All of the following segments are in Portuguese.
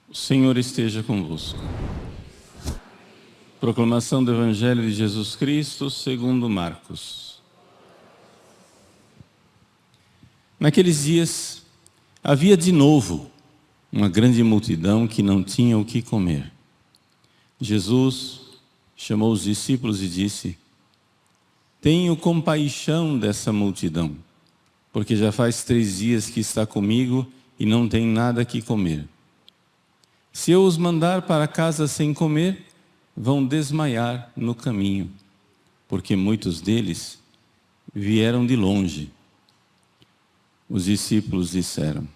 O Senhor esteja convosco. Proclamação do Evangelho de Jesus Cristo segundo Marcos. Naqueles dias, havia de novo uma grande multidão que não tinha o que comer. Jesus chamou os discípulos e disse: Tenho compaixão dessa multidão, porque já faz 3 dias que está comigo e não tem nada que comer. Se eu os mandar para casa sem comer, vão desmaiar no caminho, porque muitos deles vieram de longe. Os discípulos disseram: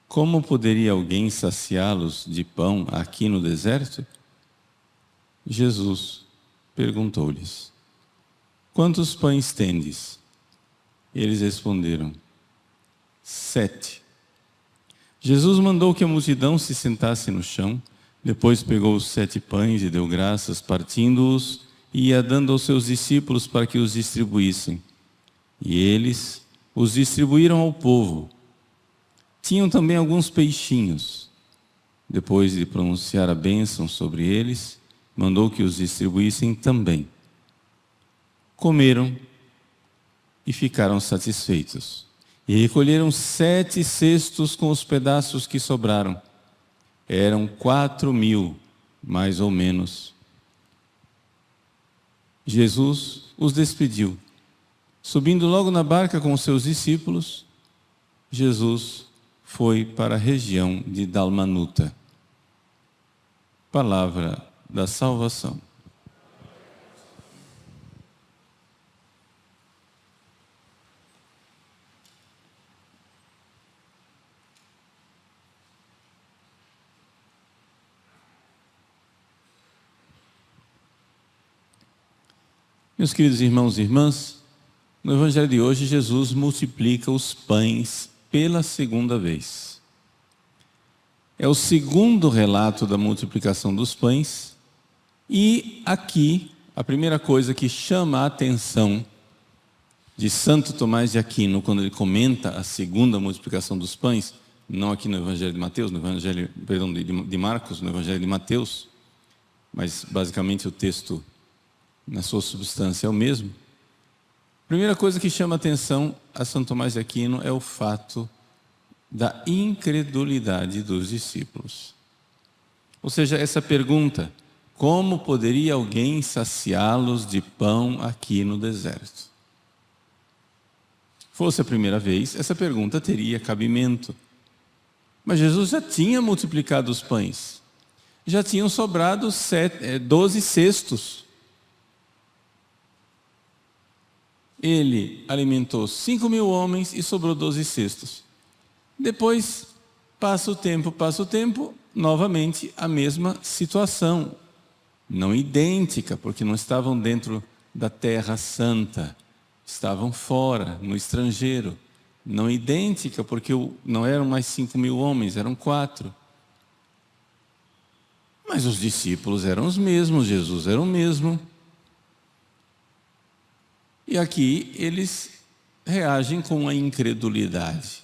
Como poderia alguém saciá-los de pão aqui no deserto? Jesus perguntou-lhes: Quantos pães tendes? Eles responderam: 7. Jesus mandou que a multidão se sentasse no chão, depois pegou os 7 pães e deu graças, partindo-os, e ia dando aos seus discípulos para que os distribuíssem. E eles os distribuíram ao povo. Tinham também alguns peixinhos. Depois de pronunciar a bênção sobre eles, mandou que os distribuíssem também. Comeram e ficaram satisfeitos. E recolheram 7 cestos com os pedaços que sobraram. Eram 4.000, mais ou menos. Jesus os despediu. Subindo logo na barca com os seus discípulos, Jesus foi para a região de Dalmanuta. Palavra da salvação. Meus queridos irmãos e irmãs, no Evangelho de hoje, Jesus multiplica os pães pela segunda vez. É o segundo relato da multiplicação dos pães, e aqui, a primeira coisa que chama a atenção de Santo Tomás de Aquino, quando ele comenta a segunda multiplicação dos pães, não aqui no Evangelho de Mateus, de Marcos, no Evangelho de Mateus, mas basicamente o texto na sua substância é o mesmo. A primeira coisa que chama a atenção a São Tomás de Aquino é o fato da incredulidade dos discípulos. Ou seja, essa pergunta: como poderia alguém saciá-los de pão aqui no deserto? Fosse a primeira vez, essa pergunta teria cabimento. Mas Jesus já tinha multiplicado os pães. Já tinham sobrado 12 cestos. Ele alimentou 5.000 homens e sobrou 12 cestos. Depois, passa o tempo, novamente a mesma situação. Não idêntica, porque não estavam dentro da Terra Santa. Estavam fora, no estrangeiro. Não idêntica, porque não eram mais 5.000 homens, eram 4. Mas os discípulos eram os mesmos, Jesus era o mesmo. E aqui eles reagem com a incredulidade.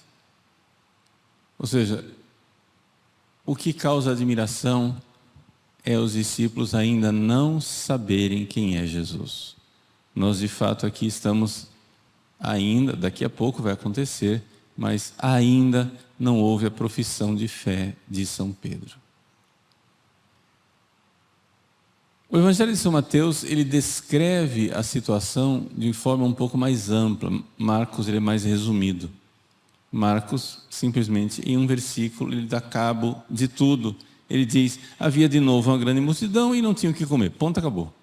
Ou seja, o que causa admiração é os discípulos ainda não saberem quem é Jesus. Nós de fato aqui estamos ainda, daqui a pouco vai acontecer, mas ainda não houve a profissão de fé de São Pedro. O Evangelho de São Mateus, ele descreve a situação de forma um pouco mais ampla. Marcos, ele é mais resumido. Marcos, simplesmente, em um versículo, ele dá cabo de tudo. Ele diz: havia de novo uma grande multidão e não tinham o que comer. Ponto, acabou.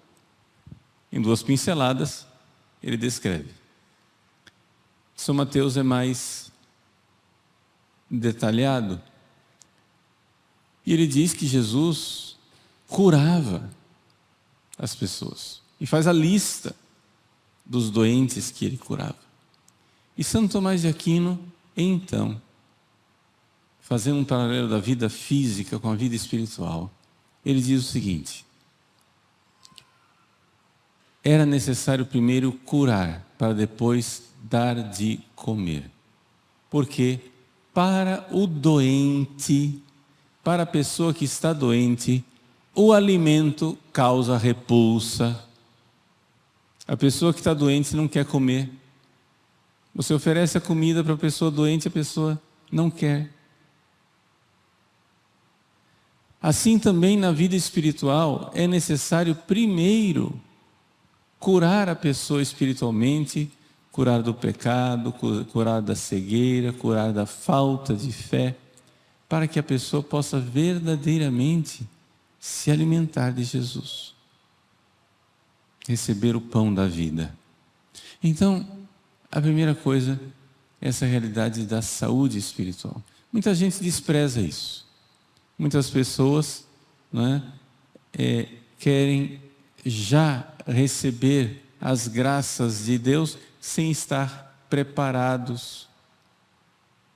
Em 2 pinceladas, ele descreve. São Mateus é mais detalhado. E ele diz que Jesus curava as pessoas. E faz a lista dos doentes que ele curava. E Santo Tomás de Aquino, então, fazendo um paralelo da vida física com a vida espiritual, ele diz o seguinte: era necessário primeiro curar, para depois dar de comer. Porque para o doente, para a pessoa que está doente, o alimento causa repulsa. A pessoa que está doente não quer comer. Você oferece a comida para a pessoa doente, a pessoa não quer. Assim também na vida espiritual é necessário primeiro curar a pessoa espiritualmente, curar do pecado, curar da cegueira, curar da falta de fé, para que a pessoa possa verdadeiramente se alimentar de Jesus, receber o pão da vida. Então, a primeira coisa é essa realidade da saúde espiritual. Muita gente despreza isso. Muitas pessoas, não é, querem já receber as graças de Deus sem estar preparados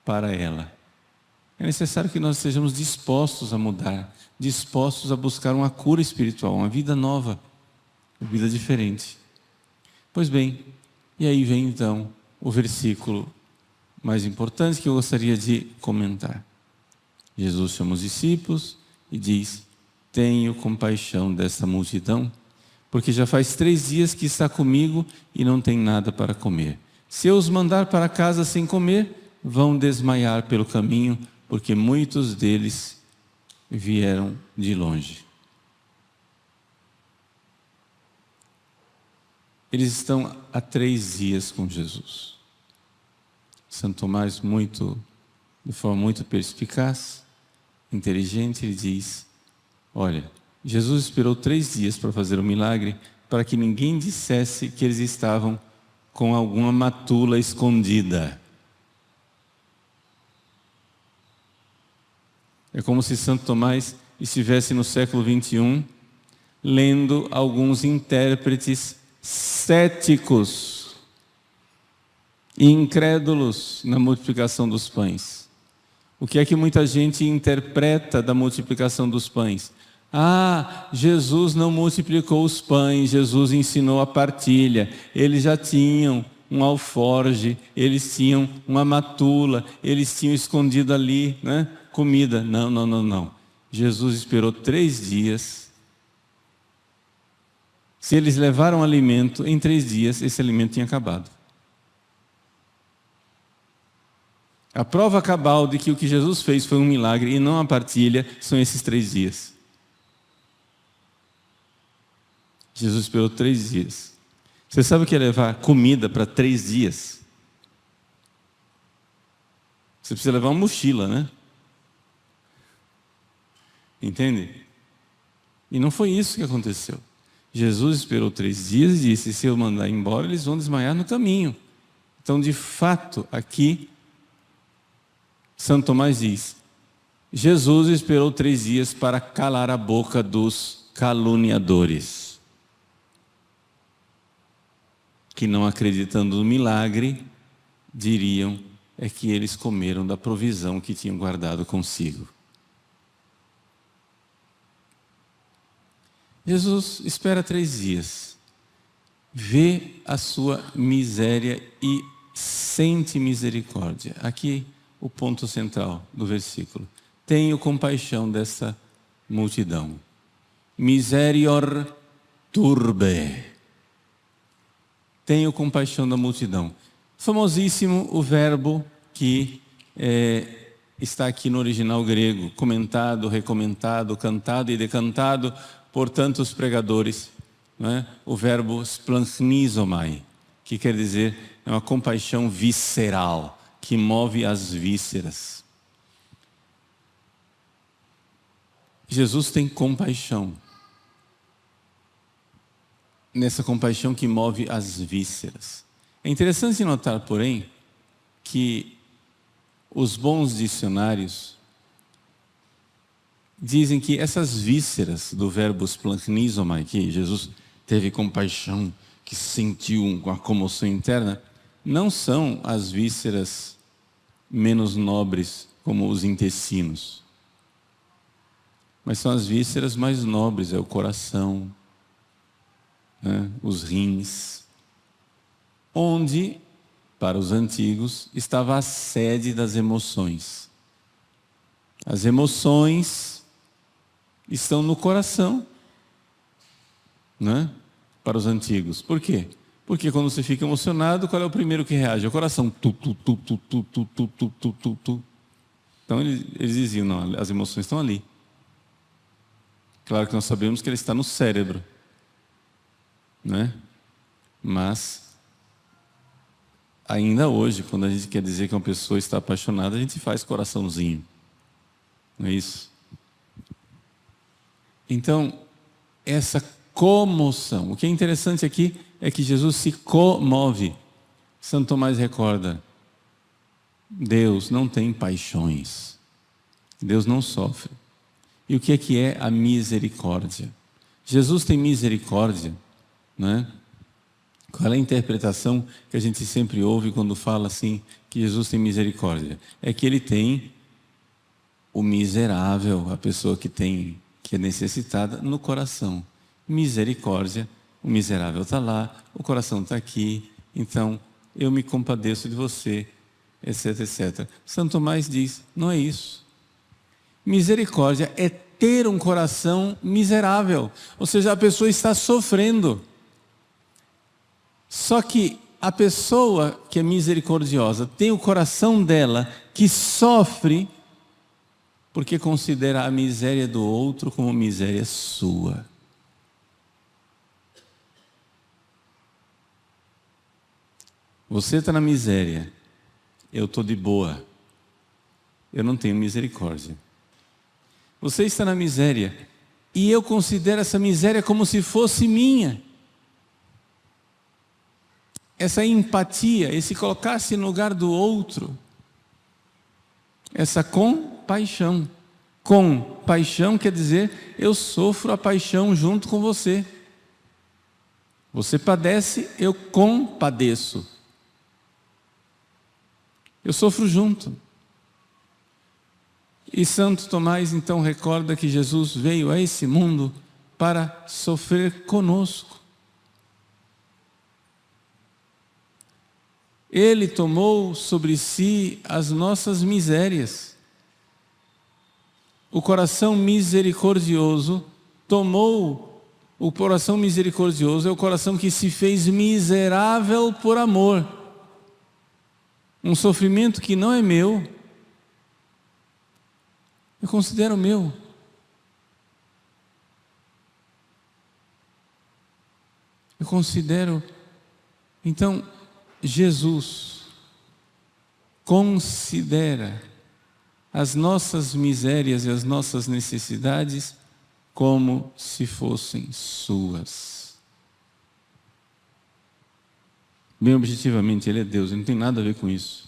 para ela. É necessário que nós estejamos dispostos a mudar, dispostos a buscar uma cura espiritual, uma vida nova, uma vida diferente. Pois bem, e aí vem então o versículo mais importante que eu gostaria de comentar. Jesus chama os discípulos e diz: tenho compaixão dessa multidão, porque já faz 3 dias que está comigo e não tem nada para comer. Se eu os mandar para casa sem comer, vão desmaiar pelo caminho, porque muitos deles vieram de longe. Eles estão há 3 dias com Jesus. Santo Tomás, de forma muito perspicaz, inteligente, ele diz: olha, Jesus esperou 3 dias para fazer o milagre, para que ninguém dissesse que eles estavam com alguma matula escondida. É como se Santo Tomás estivesse no século 21, lendo alguns intérpretes céticos e incrédulos na multiplicação dos pães. O que é que muita gente interpreta da multiplicação dos pães? Jesus não multiplicou os pães, Jesus ensinou a partilha. Eles já tinham um alforge, eles tinham uma matula, eles tinham escondido ali, comida. Não. Jesus esperou 3 dias. Se eles levaram alimento, em 3 dias esse alimento tinha acabado. A prova cabal de que o que Jesus fez foi um milagre e não a partilha são esses 3 dias. Jesus esperou 3 dias. Você sabe o que é levar comida para 3 dias? Você precisa levar uma mochila, né? Entende? E não foi isso que aconteceu. Jesus esperou 3 dias e disse: se eu mandar embora, eles vão desmaiar no caminho. Então, de fato, aqui, Santo Tomás diz: Jesus esperou 3 dias para calar a boca dos caluniadores, que, não acreditando no milagre, diriam é que eles comeram da provisão que tinham guardado consigo. Jesus espera 3 dias, vê a sua miséria e sente misericórdia. Aqui o ponto central do versículo: tenho compaixão dessa multidão. Miserior turbe. Tenho compaixão da multidão. Famosíssimo o verbo que está aqui no original grego, comentado, recomentado, cantado e decantado por tantos pregadores, não é? O verbo splanchnisomai, que quer dizer é uma compaixão visceral, que move as vísceras. Jesus tem compaixão. Nessa compaixão que move as vísceras. É interessante notar, porém, que os bons dicionários dizem que essas vísceras do verbo splanchnisomai, que Jesus teve compaixão, que sentiu uma comoção interna, não são as vísceras menos nobres, como os intestinos, mas são as vísceras mais nobres, é o coração, né? Os rins, onde, para os antigos, estava a sede das emoções. As emoções estão no coração, né? Para os antigos. Por quê? Porque quando você fica emocionado, qual é o primeiro que reage? É o coração. Tu, tu, tu, tu, tu, tu, tu, tu, tu, tu, tu. Então eles diziam, não, as emoções estão ali. Claro que nós sabemos que ele está no cérebro, né? Mas ainda hoje, quando a gente quer dizer que uma pessoa está apaixonada, a gente faz coraçãozinho. Não é isso? Então, essa comoção. O que é interessante aqui é que Jesus se comove. Santo Tomás recorda: Deus não tem paixões. Deus não sofre. E o que é a misericórdia? Jesus tem misericórdia, né? Qual é a interpretação que a gente sempre ouve quando fala assim, que Jesus tem misericórdia? É que ele tem o miserável, a pessoa que é necessitada, no coração. Misericórdia, o miserável está lá, o coração está aqui, então eu me compadeço de você, etc, etc. Santo Tomás diz, não é isso. Misericórdia é ter um coração miserável, ou seja, a pessoa está sofrendo. Só que a pessoa que é misericordiosa tem o coração dela que sofre porque considera a miséria do outro como miséria sua. Você está na miséria, eu estou de boa, eu não tenho misericórdia. Você está na miséria e eu considero essa miséria como se fosse minha. Essa empatia, esse colocar-se no lugar do outro, essa compaixão. Compaixão quer dizer, eu sofro a paixão junto com você. Você padece, eu compadeço. Eu sofro junto. E Santo Tomás então recorda que Jesus veio a esse mundo para sofrer conosco. Ele tomou sobre si as nossas misérias. O coração misericordioso o coração misericordioso é o coração que se fez miserável por amor. Um sofrimento que não é meu, eu considero meu. Eu considero, então, Jesus considera as nossas misérias e as nossas necessidades como se fossem suas. Bem objetivamente, Ele é Deus, Ele não tem nada a ver com isso.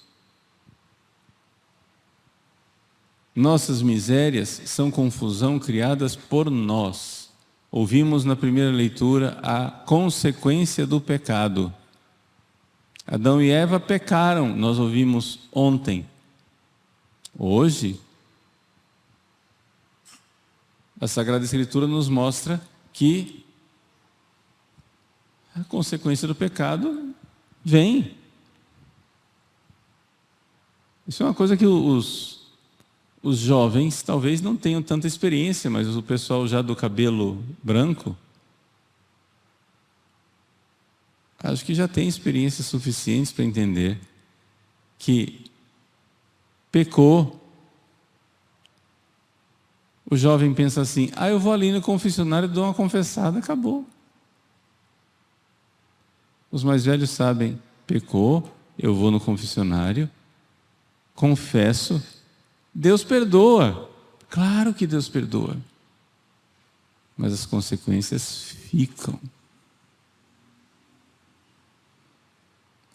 Nossas misérias são confusão criadas por nós. Ouvimos na primeira leitura a consequência do pecado. Adão e Eva pecaram, nós ouvimos ontem. Hoje, a Sagrada Escritura nos mostra que a consequência do pecado vem. Isso é uma coisa que os jovens talvez não tenham tanta experiência, mas o pessoal já do cabelo branco, acho que já tem experiências suficientes para entender que pecou. O jovem pensa assim, eu vou ali no confessionário, dou uma confessada, acabou. Os mais velhos sabem, pecou, eu vou no confessionário, confesso, Deus perdoa. Claro que Deus perdoa. Mas as consequências ficam.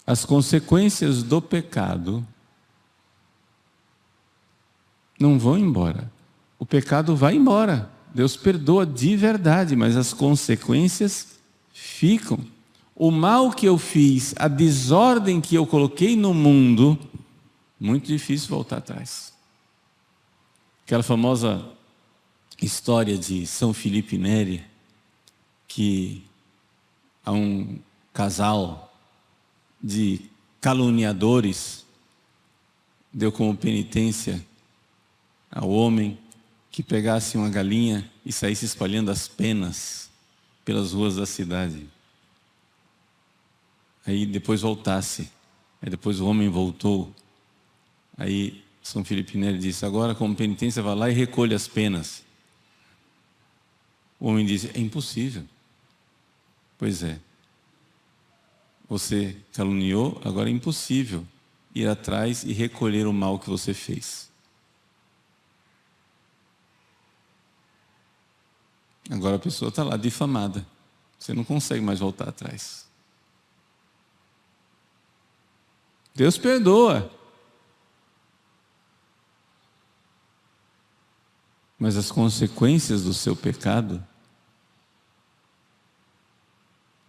As consequências do pecado não vão embora. O pecado vai embora. Deus perdoa de verdade, mas as consequências ficam. o mal que eu fiz, a desordem que eu coloquei no mundo, muito difícil voltar atrás. Aquela famosa história de São Filipe Neri, que há um casal de caluniadores deu como penitência ao homem que pegasse uma galinha e saísse espalhando as penas pelas ruas da cidade. Aí depois voltasse. Aí depois o homem voltou. Aí São Filipe Neri disse: agora como penitência vá lá e recolha as penas. O homem disse: é impossível. Pois é. Você caluniou, agora é impossível ir atrás e recolher o mal que você fez. Agora a pessoa está lá difamada. Você não consegue mais voltar atrás. Deus perdoa. Mas as consequências do seu pecado,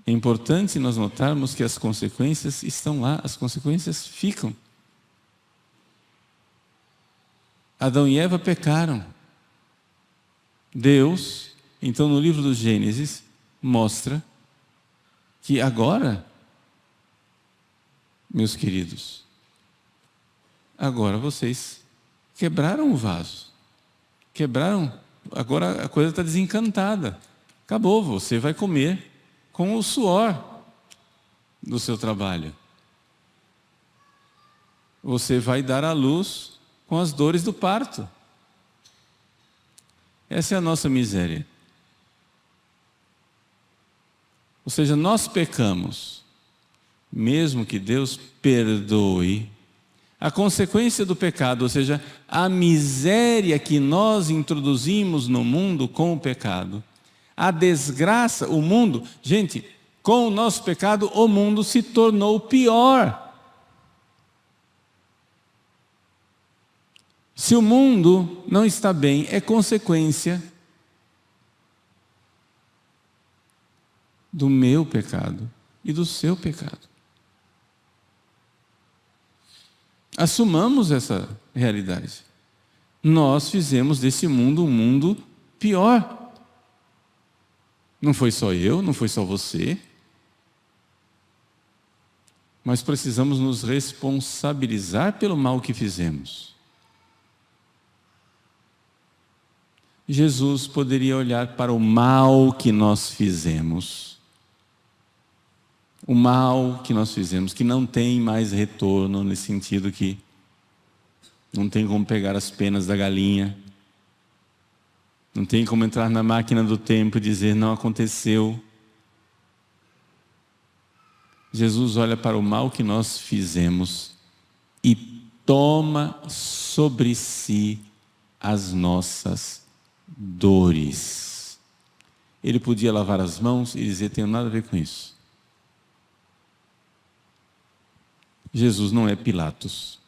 é importante nós notarmos que as consequências estão lá, as consequências ficam. Adão e Eva pecaram. Deus, então no livro do Gênesis, mostra que agora, meus queridos, agora vocês quebraram o vaso. Quebraram, agora a coisa está desencantada. Acabou, você vai comer com o suor do seu trabalho. Você vai dar à luz com as dores do parto. Essa é a nossa miséria. Ou seja, nós pecamos, mesmo que Deus perdoe, a consequência do pecado, ou seja, a miséria que nós introduzimos no mundo com o pecado, a desgraça, o mundo, gente, com o nosso pecado, o mundo se tornou pior. Se o mundo não está bem, é consequência do meu pecado e do seu pecado. Assumamos essa realidade. Nós fizemos desse mundo um mundo pior. Não foi só eu, não foi só você. Mas precisamos nos responsabilizar pelo mal que fizemos. Jesus poderia olhar para o mal que nós fizemos. O mal que nós fizemos, que não tem mais retorno, nesse sentido que não tem como pegar as penas da galinha, não tem como entrar na máquina do tempo e dizer não aconteceu. Jesus olha para o mal que nós fizemos e toma sobre si as nossas dores. Ele podia lavar as mãos e dizer: tenho nada a ver com isso. Jesus não é Pilatos.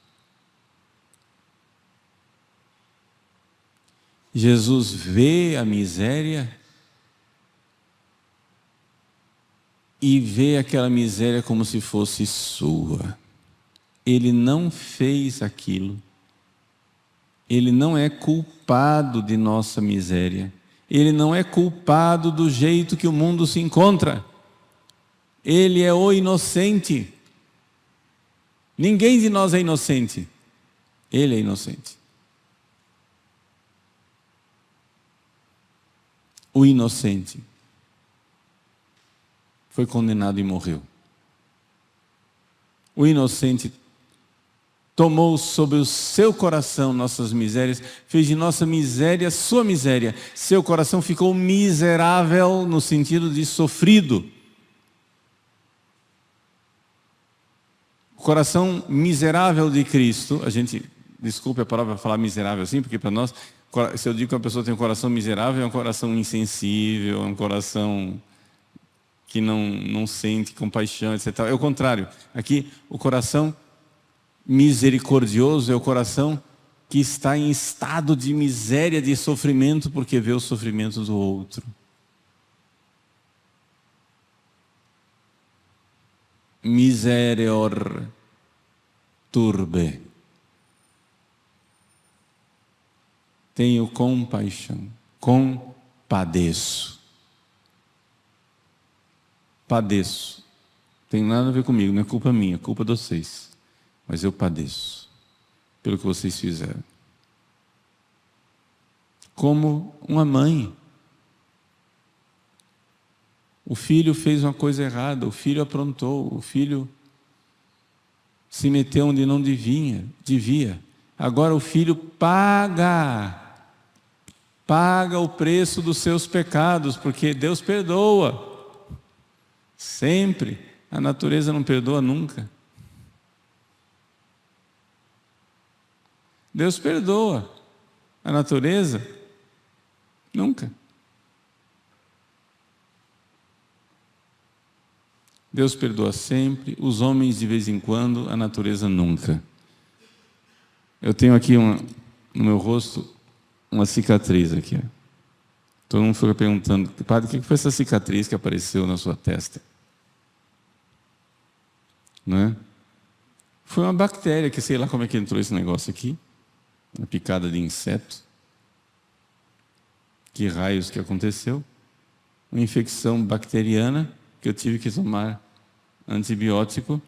Jesus vê a miséria e vê aquela miséria como se fosse sua. Ele não fez aquilo. Ele não é culpado de nossa miséria. Ele não é culpado do jeito que o mundo se encontra. Ele é o inocente. Ninguém de nós é inocente. Ele é inocente. O inocente foi condenado e morreu. O inocente tomou sobre o seu coração nossas misérias, fez de nossa miséria sua miséria. Seu coração ficou miserável no sentido de sofrido. O coração miserável de Cristo, a gente, desculpe a palavra falar miserável assim, porque para nós, se eu digo que uma pessoa tem um coração miserável, é um coração insensível, é um coração que não sente compaixão, etc. É o contrário. Aqui, o coração misericordioso é o coração que está em estado de miséria, de sofrimento, porque vê o sofrimento do outro. Miserior turbe. Tenho compaixão, compadeço. Padeço. Tem nada a ver comigo, não é culpa minha, é culpa de vocês. Mas eu padeço pelo que vocês fizeram. Como uma mãe. O filho fez uma coisa errada, o filho aprontou, o filho se meteu onde não devia. Agora o filho paga o preço dos seus pecados, porque Deus perdoa. Sempre. A natureza não perdoa nunca. Deus perdoa. A natureza, nunca. Deus perdoa sempre, os homens de vez em quando, a natureza nunca. Eu tenho aqui no meu rosto uma cicatriz aqui. Todo mundo fica perguntando, padre, o que foi essa cicatriz que apareceu na sua testa? Não é? Foi uma bactéria, que sei lá como é que entrou esse negócio aqui, uma picada de inseto. Que raios que aconteceu? Uma infecção bacteriana, que eu tive que tomar antibiótico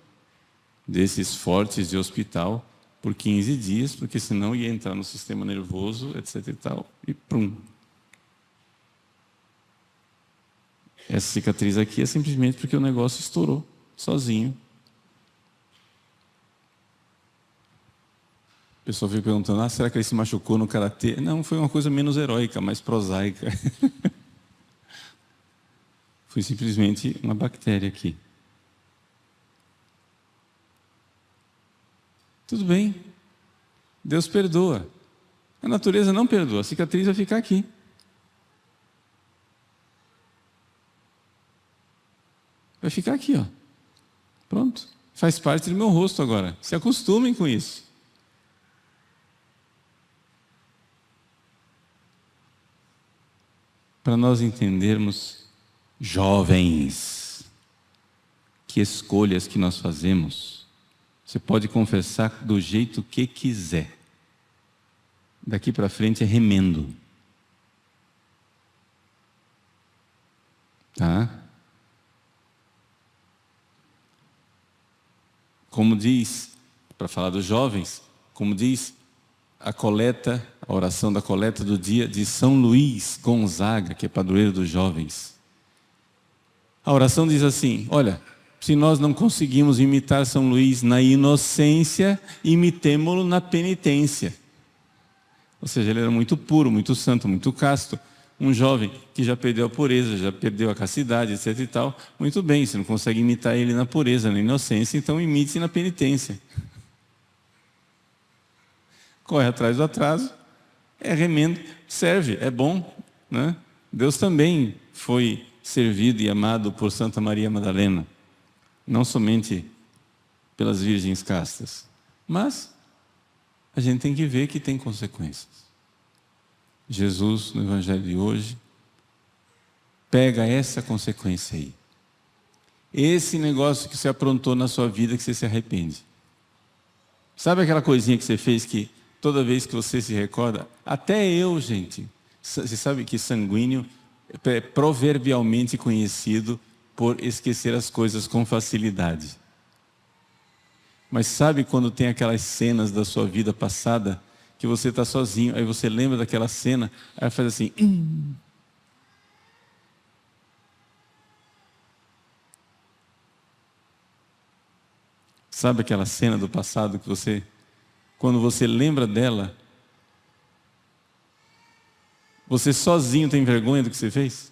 desses fortes de hospital por 15 dias, porque senão ia entrar no sistema nervoso, etc e tal, e prum. Essa cicatriz aqui é simplesmente porque o negócio estourou, sozinho. O pessoal fica perguntando, será que ele se machucou no karatê? Não, foi uma coisa menos heróica, mais prosaica. Foi simplesmente uma bactéria aqui. Tudo bem. Deus perdoa. A natureza não perdoa. A cicatriz vai ficar aqui. Vai ficar aqui, ó. Pronto. Faz parte do meu rosto agora. Se acostumem com isso. Para nós entendermos, jovens, que escolhas que nós fazemos, você pode confessar do jeito que quiser. Daqui para frente é remendo. Tá? Como diz, para falar dos jovens, como diz a oração da coleta do dia de São Luís Gonzaga, que é padroeiro dos jovens. A oração diz assim, olha, se nós não conseguimos imitar São Luís na inocência, imitemo-lo na penitência. Ou seja, ele era muito puro, muito santo, muito casto. Um jovem que já perdeu a pureza, já perdeu a castidade, etc e tal. Muito bem, você não consegue imitar ele na pureza, na inocência, então imite na penitência. Corre atrás do atraso, é remendo, serve, é bom, né? Deus também foi servido e amado por Santa Maria Madalena, não somente pelas virgens castas, mas a gente tem que ver que tem consequências. Jesus, no Evangelho de hoje, pega essa consequência aí. Esse negócio que você aprontou na sua vida que você se arrepende. Sabe aquela coisinha que você fez que toda vez que você se recorda, até eu, gente, você sabe que sanguíneo é proverbialmente conhecido por esquecer as coisas com facilidade. Mas sabe quando tem aquelas cenas da sua vida passada, que você está sozinho, aí você lembra daquela cena, aí faz assim... Sabe aquela cena do passado que você... Quando você lembra dela, você sozinho tem vergonha do que você fez?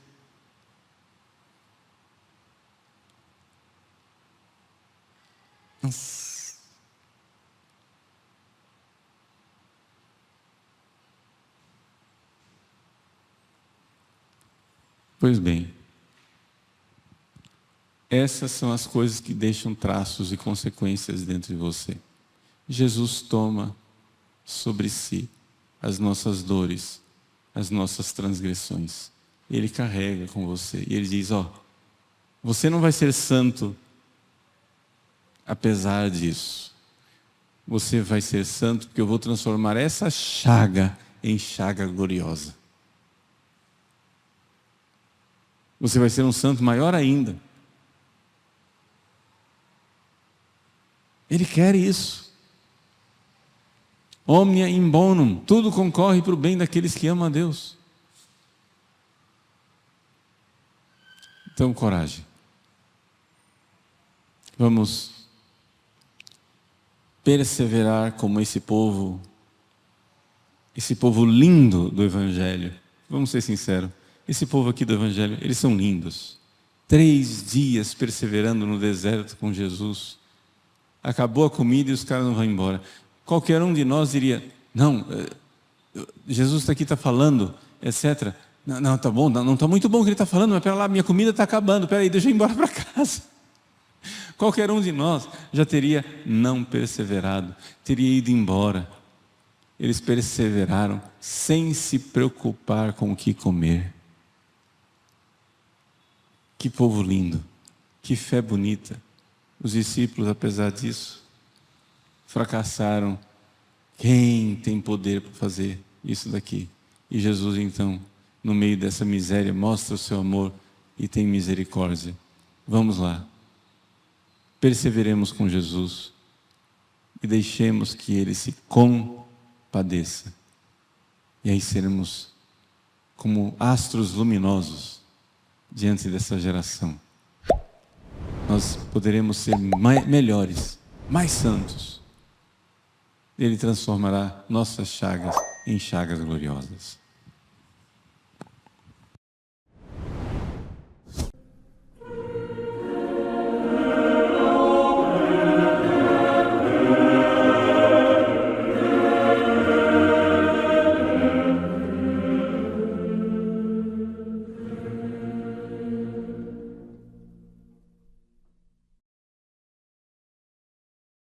Nossa. Pois bem, essas são as coisas que deixam traços e consequências dentro de você. Jesus toma sobre si as nossas dores, as nossas transgressões. Ele carrega com você. E ele diz, você não vai ser santo apesar disso, você vai ser santo, porque eu vou transformar essa chaga em chaga gloriosa. Você vai ser um santo maior ainda. Ele quer isso. Omnia in bonum, tudo concorre para o bem daqueles que amam a Deus. Então, coragem. Vamos perseverar como esse povo lindo do Evangelho. Vamos ser sinceros, esse povo aqui do Evangelho, eles são lindos. 3 dias perseverando no deserto com Jesus. Acabou a comida e os caras não vão embora. Qualquer um de nós diria, não, Jesus está aqui, está falando, etc. Não, tá bom, não está muito bom o que ele está falando, mas pera lá, minha comida está acabando, pera aí, deixa eu ir embora para casa. Qualquer um de nós já teria não perseverado, teria ido embora. Eles perseveraram sem se preocupar com o que comer. Que povo lindo, que fé bonita. Os discípulos, apesar disso, fracassaram. Quem tem poder para fazer isso daqui? E Jesus, então, no meio dessa miséria, mostra o seu amor e tem misericórdia. Vamos lá. Perseveremos com Jesus e deixemos que Ele se compadeça. E aí seremos como astros luminosos diante dessa geração. Nós poderemos ser melhores, mais santos. Ele transformará nossas chagas em chagas gloriosas.